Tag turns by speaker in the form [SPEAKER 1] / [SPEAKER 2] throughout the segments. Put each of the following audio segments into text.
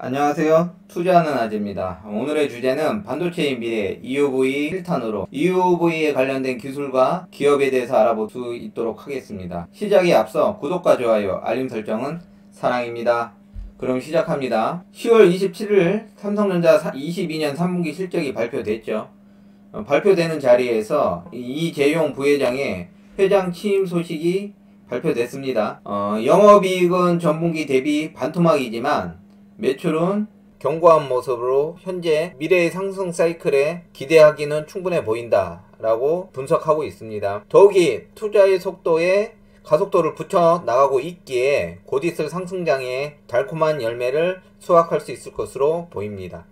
[SPEAKER 1] 안녕하세요. 투자하는 아재입니다. 오늘의 주제는 반도체의 미래 EUV 실탄으로 EUV에 관련된 기술과 기업에 대해서 알아볼 수 있도록 하겠습니다. 시작에 앞서 구독과 좋아요, 알림 설정은 사랑입니다. 그럼 시작합니다. 10월 27일 삼성전자 22년 3분기 실적이 발표됐죠. 발표되는 자리에서 이재용 부회장의 회장 취임 소식이 발표됐습니다. 영업이익은 전분기 대비 반토막이지만 매출은 견고한 모습으로 현재 미래의 상승 사이클에 기대하기는 충분해 보인다 라고 분석하고 있습니다. 더욱이 투자의 속도에 가속도를 붙여 나가고 있기에 곧 있을 상승장의 달콤한 열매를 수확할 수 있을 것으로 보입니다.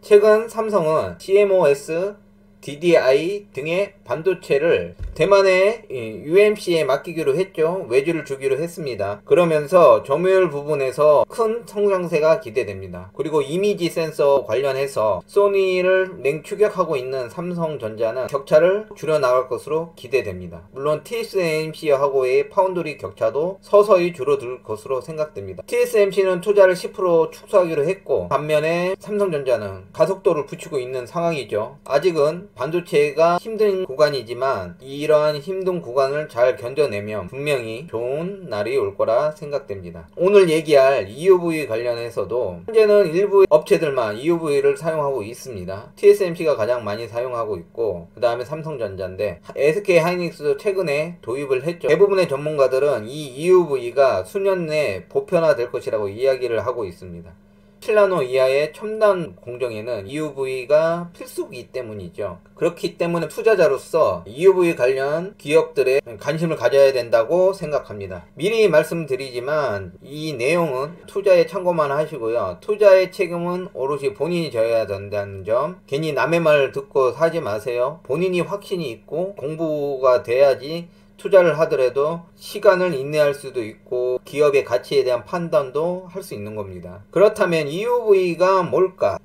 [SPEAKER 1] 최근 삼성은 CMOS, DDI 등의 반도체를 대만의 UMC에 맡기기로 했죠. 외주를 주기로 했습니다. 그러면서 점유율 부분에서 큰 성장세가 기대됩니다. 그리고 이미지 센서 관련해서 소니를 냉추격하고 있는 삼성전자는 격차를 줄여나갈 것으로 기대됩니다. 물론 TSMC하고의 파운드리 격차도 서서히 줄어들 것으로 생각됩니다. TSMC는 투자를 10% 축소하기로 했고, 반면에 삼성전자는 가속도를 붙이고 있는 상황이죠. 아직은 반도체가 힘든 구간이지만 이러한 힘든 구간을 잘 견뎌내면 분명히 좋은 날이 올 거라 생각됩니다. 오늘 얘기할 EUV 관련해서도 현재는 일부 업체들만 EUV를 사용하고 있습니다. TSMC가 가장 많이 사용하고 있고, 그 다음에 삼성전자인데 SK하이닉스도 최근에 도입을 했죠. 대부분의 전문가들은 이 EUV가 수년 내 보편화될 것이라고 이야기를 하고 있습니다. 7나노 이하의 첨단 공정에는 EUV가 필수이기 때문이죠. 그렇기 때문에 투자자로서 EUV 관련 기업들에 관심을 가져야 된다고 생각합니다. 미리 말씀드리지만 이 내용은 투자에 참고만 하시고요. 투자의 책임은 오롯이 본인이 져야 된다는 점, 괜히 남의 말 듣고 사지 마세요. 본인이 확신이 있고 공부가 돼야지 투자를 하더라도 시간을 인내할 수도 있고 기업의 가치에 대한 판단도 할 수 있는 겁니다. 그렇다면 EUV가 뭘까?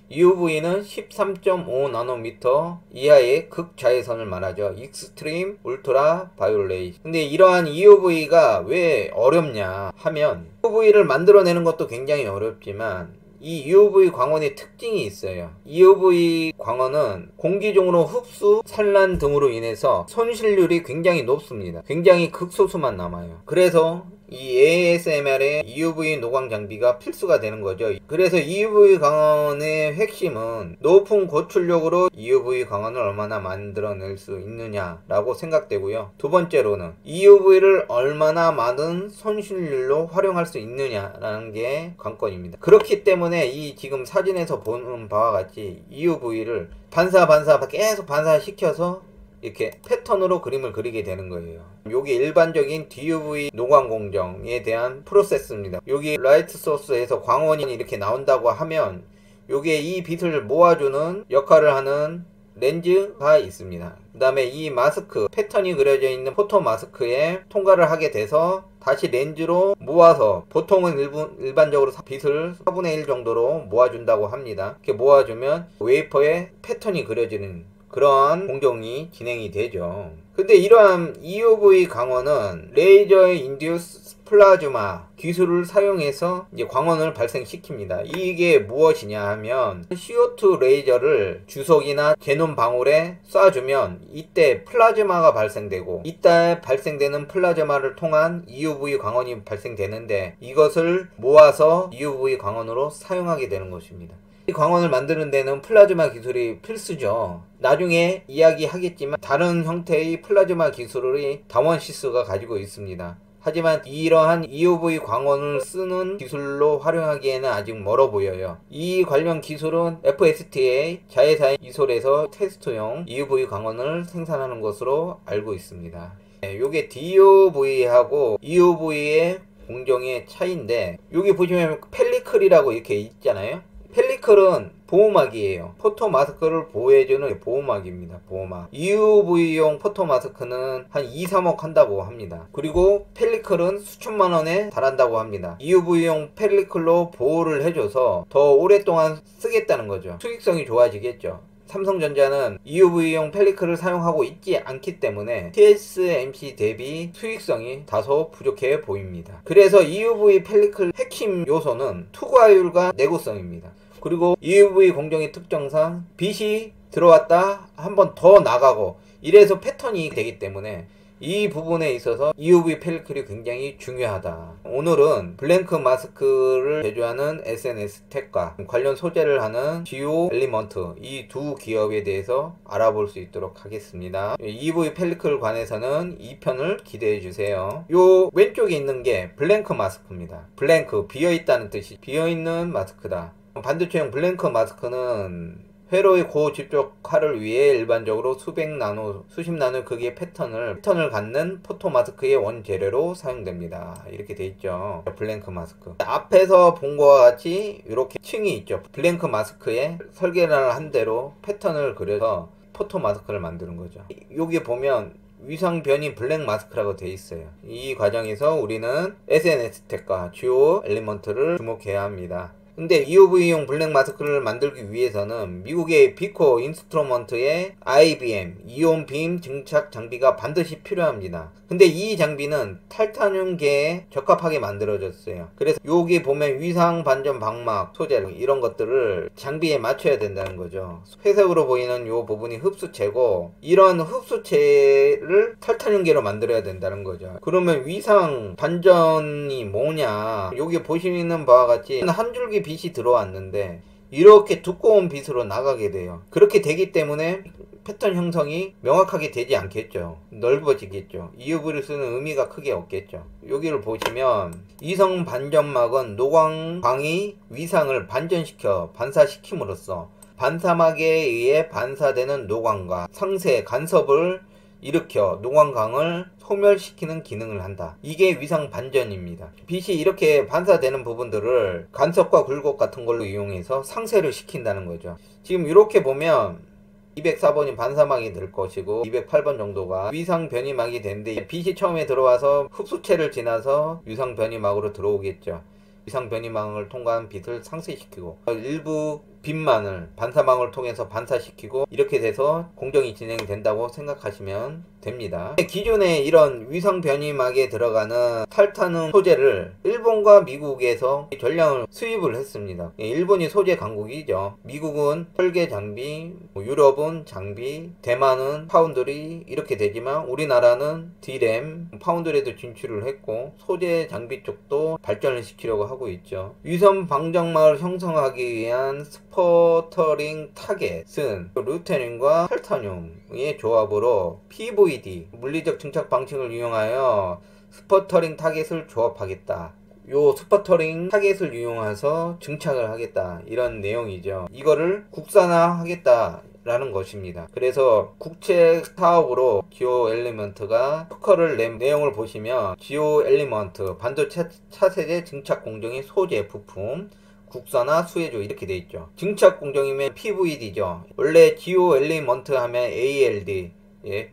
[SPEAKER 1] EUV는 13.5나노미터 이하의 극자외선을 말하죠. 익스트림 울트라 바이올렛. 근데 이러한 EUV가 왜 어렵냐 하면, EUV를 만들어내는 것도 굉장히 어렵지만 이 EUV 광원의 특징이 있어요. EUV 광원은 공기 중으로 흡수, 산란 등으로 인해서 손실률이 굉장히 높습니다. 굉장히 극소수만 남아요. 그래서 이 ASMR의 EUV 노광 장비가 필수가 되는 거죠. 그래서 EUV 광원의 핵심은 높은 고출력으로 EUV 광원을 얼마나 만들어낼 수 있느냐라고 생각되고요. 두 번째로는 EUV를 얼마나 많은 손실률로 활용할 수 있느냐라는 게 관건입니다. 그렇기 때문에 이 지금 사진에서 보는 바와 같이 EUV를 반사 계속 반사시켜서 이렇게 패턴으로 그림을 그리게 되는 거예요. 요게 일반적인 DUV 노광 공정에 대한 프로세스입니다. 여기 라이트 소스에서 광원이 이렇게 나온다고 하면 요게 이 빛을 모아주는 역할을 하는 렌즈가 있습니다. 그 다음에 이 마스크, 패턴이 그려져 있는 포토 마스크에 통과를 하게 돼서 다시 렌즈로 모아서, 보통은 일반적으로 빛을 4분의 1 정도로 모아준다고 합니다. 이렇게 모아주면 웨이퍼에 패턴이 그려지는 그런 공정이 진행이 되죠. 근데 이러한 EUV 광원은 레이저 인듀스 플라즈마 기술을 사용해서 이제 광원을 발생시킵니다. 이게 무엇이냐 하면, CO2 레이저를 주석이나 제논 방울에 쏴주면 이때 플라즈마가 발생되고, 이때 발생되는 플라즈마를 통한 EUV 광원이 발생되는데, 이것을 모아서 EUV 광원으로 사용하게 되는 것입니다. 이 광원을 만드는 데는 플라즈마 기술이 필수죠. 나중에 이야기하겠지만 다른 형태의 플라즈마 기술이 다원시스가 가지고 있습니다. 하지만 이러한 EUV 광원을 쓰는 기술로 활용하기에는 아직 멀어 보여요. 이 관련 기술은 FSTA 자회사 이솔에서 테스트용 EUV 광원을 생산하는 것으로 알고 있습니다. 요게 DUV하고 EUV의 공정의 차이인데, 여기 보시면 펠리클이라고 이렇게 있잖아요. 펠리클은 보호막이에요. 포토 마스크를 보호해주는 보호막입니다. 보호막. EUV용 포토 마스크는 한 2, 3억 한다고 합니다. 그리고 펠리클은 수천만 원에 달한다고 합니다. EUV용 펠리클로 보호를 해줘서 더 오랫동안 쓰겠다는 거죠. 수익성이 좋아지겠죠. 삼성전자는 EUV용 펠리클을 사용하고 있지 않기 때문에 TSMC 대비 수익성이 다소 부족해 보입니다. 그래서 EUV 펠리클 핵심 요소는 투과율과 내구성입니다. 그리고 EUV 공정의 특성상 빛이 들어왔다 한 번 더 나가고 이래서 패턴이 되기 때문에 이 부분에 있어서 EUV 펠리클이 굉장히 중요하다. 오늘은 블랭크 마스크를 제조하는 SNS텍과 관련 소재를 하는 GO 엘리먼트 이 두 기업에 대해서 알아볼 수 있도록 하겠습니다. EUV 펠리클 관해서는 2편을 기대해 주세요. 요 왼쪽에 있는 게 블랭크 마스크입니다. 블랭크 비어있다는 뜻이 비어있는 마스크다. 반도체용 블랭크 마스크는 회로의 고집적화를 위해 일반적으로 수백 나노, 수십 나노 크기의 패턴을 갖는 포토 마스크의 원재료로 사용됩니다. 이렇게 돼 있죠. 블랭크 마스크. 앞에서 본 것과 같이 이렇게 층이 있죠. 블랭크 마스크에 설계를 한 대로 패턴을 그려서 포토 마스크를 만드는 거죠. 여기 보면 위상 변이 블랙 마스크라고 돼 있어요. 이 과정에서 우리는 SNS텍과 GO 엘리먼트를 주목해야 합니다. 근데 EUV용 블랙 마스크를 만들기 위해서는 미국의 비코 인스트루먼트의 IBM 이온 빔 증착 장비가 반드시 필요합니다. 근데 이 장비는 탈타늄계에 적합하게 만들어졌어요. 그래서 여기 보면 위상 반전 방막 소재 이런 것들을 장비에 맞춰야 된다는 거죠. 회색으로 보이는 이 부분이 흡수체고 이런 흡수체를 탈타늄계로 만들어야 된다는 거죠. 그러면 위상 반전이 뭐냐, 여기 보시는 바와 같이 한 줄기 빛이 들어왔는데 이렇게 두꺼운 빛으로 나가게 돼요. 그렇게 되기 때문에 패턴 형성이 명확하게 되지 않겠죠. 넓어지겠죠. EUV를 쓰는 의미가 크게 없겠죠. 여기를 보시면 이성 반전막은 노광광이 위상을 반전시켜 반사시킴으로써 반사막에 의해 반사되는 노광과 상세 간섭을 일으켜 노광광을 소멸시키는 기능을 한다. 이게 위상 반전입니다. 빛이 이렇게 반사되는 부분들을 간섭과 굴곡 같은 걸로 이용해서 상쇄를 시킨다는 거죠. 지금 이렇게 보면 204번이 반사막이 될 것이고 208번 정도가 위상 변이막이 되는데 빛이 처음에 들어와서 흡수체를 지나서 위상 변이막으로 들어오겠죠. 위상 변이망을 통과한 빛을 상쇄시키고 일부 빛만을 반사망을 통해서 반사시키고 이렇게 돼서 공정이 진행된다고 생각하시면 됩니다. 기존에 이런 위상 변이막에 들어가는 탈타늄 소재를 일본과 미국에서 전량을 수입을 했습니다. 일본이 소재 강국이죠. 미국은 설계 장비, 유럽은 장비, 대만은 파운드리 이렇게 되지만 우리나라는 D램, 파운드리에도 진출을 했고 소재 장비 쪽도 발전을 시키려고 하고 있죠. 위성 방정막을 형성하기 위한 스퍼터링 타겟은 루테늄과 탈타늄의 조합으로 PVD 물리적 증착 방식을 이용하여 스퍼터링 타겟을 조합하겠다. 요 스퍼터링 타겟을 이용해서 증착을 하겠다. 이런 내용이죠. 이거를 국산화하겠다. 라는 것입니다. 그래서 국책 사업으로 GO 엘리먼트가 특허를 낸 내용을 보시면 GO 엘리먼트 반도체 차세대 증착 공정의 소재 부품 국산화 수혜주 이렇게 돼 있죠. 증착 공정이면 PVD죠. 원래 GO 엘리먼트 하면 ALD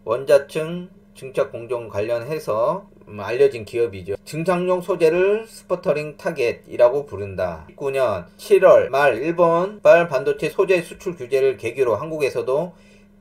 [SPEAKER 1] 원자층 증착 공정 관련해서 알려진 기업이죠. 증착용 소재를 스퍼터링 타겟이라고 부른다. 19년 7월 말 일본발 반도체 소재 수출 규제를 계기로 한국에서도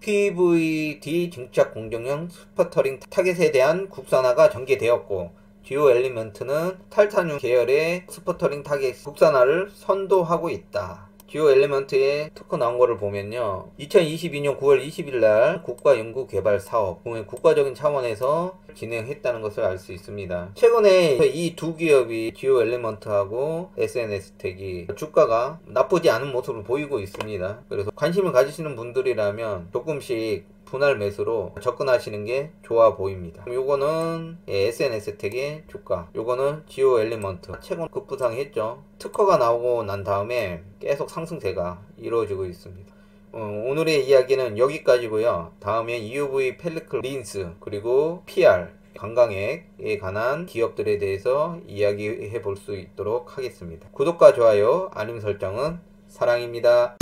[SPEAKER 1] PVD 증착 공정용 스퍼터링 타겟에 대한 국산화가 전개되었고 GO 엘리먼트는 탈타늄 계열의 스퍼터링 타겟 국산화를 선도하고 있다. GO 엘리먼트의 특허 나온 거를 보면요. 2022년 9월 20일 날 국가연구개발 사업, 국가적인 차원에서 진행했다는 것을 알 수 있습니다. 최근에 이 두 기업이 GO 엘리먼트하고 SNS텍이 주가가 나쁘지 않은 모습을 보이고 있습니다. 그래서 관심을 가지시는 분들이라면 조금씩 분할 매수로 접근하시는 게 좋아 보입니다. 요거는 SNS텍의 주가, 요거는 GO 엘리먼트 최근 급부상했죠. 특허가 나오고 난 다음에 계속 상승세가 이루어지고 있습니다. 오늘의 이야기는 여기까지고요. 다음엔 EUV 펠리클 린스 그리고 PR 관광액에 관한 기업들에 대해서 이야기해 볼 수 있도록 하겠습니다. 구독과 좋아요, 알림 설정은 사랑입니다.